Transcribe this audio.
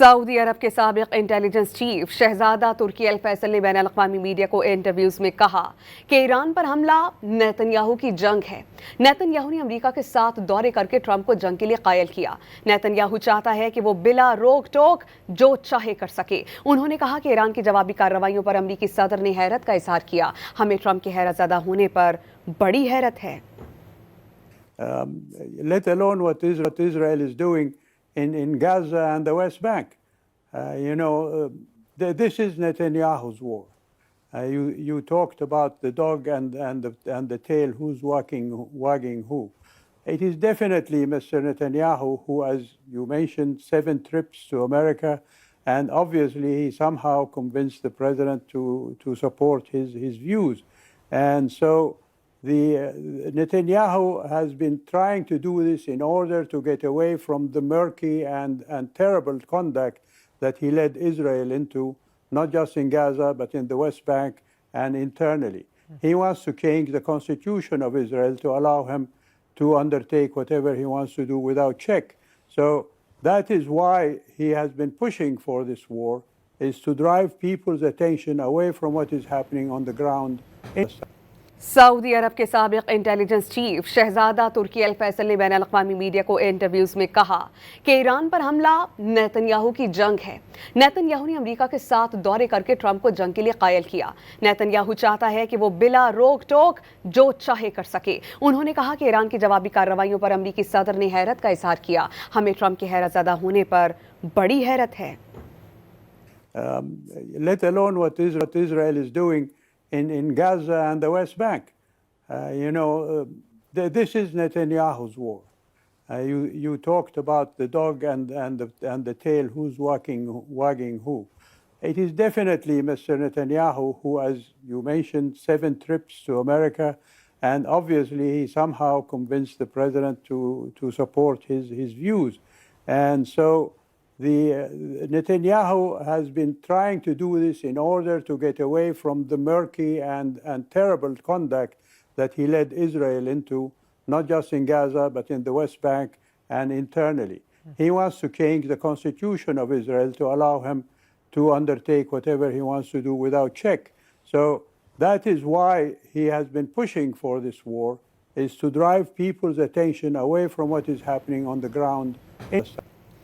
Saudi Arab के साबिक intelligence chief शहजादा तुर्की अल फैसल ने बैन अल-अक़वामी मीडिया को इंटरव्यूज में कहा कि ईरान पर हमला नेतन्याहू की जंग है। नेतन्याहू ने अमेरिका के साथ दौरे करके ट्रंप को जंग के लिए कायल किया। नेतन्याहू चाहता है कि वो बिला रोक टोक जो चाहे कर सके। उन्होंने कहा कि ईरान की जवाबी कार्रवाइयों पर अमेरिकी सदर ने हैरत का इजहार किया। हमें ट्रंप के हैरतज़दा होने पर बड़ी हैरत है। Let alone what Israel is doing in Gaza and the West Bank. This is Netanyahu's war. You talked about the dog and the tail, who's wagging who. It is definitely Mr. Netanyahu who, as you mentioned, 7 trips to America, and obviously he somehow convinced the president to support his views. And so Netanyahu has been trying to do this in order to get away from the murky and terrible conduct that he led Israel into, not just in Gaza, but in the West Bank and internally. He wants to change the constitution of Israel to allow him to undertake whatever he wants to do without check. So that is why he has been pushing for this war, is to drive people's attention away from what is happening on the ground. Saudi Arab के साबिक intelligence chief शहजादा Turki al Faisal ने बैन अल-अक़वामी media को interviews में कहा कि ईरान पर हमला नेतन्याहू की जंग है। नेतन्याहू ने अमेरिका के साथ दौरे करके ट्रंप को जंग के लिए कायल किया। नेतन्याहू चाहता है कि वो बिला रोक टोक जो चाहे कर सके। उन्होंने कहा कि ईरान की जवाबी कार्रवाइयों पर अमेरिकी सदर ने हैरत का इजहार किया। हमें ट्रंप के हैरतज़दा होने पर बड़ी हैरत है। Let alone what Israel is doing in Gaza and the West Bank. This is Netanyahu's war. You talked about the dog and the tail, who's wagging who. It is definitely Mr. Netanyahu who, as you mentioned, 7 trips to America, and obviously he somehow convinced the president to support his views. And so Netanyahu has been trying to do this in order to get away from the murky and terrible conduct that he led Israel into, not just in Gaza, but in the West Bank and internally. He wants to change the constitution of Israel to allow him to undertake whatever he wants to do without check. So that is why he has been pushing for this war, is to drive people's attention away from what is happening on the ground.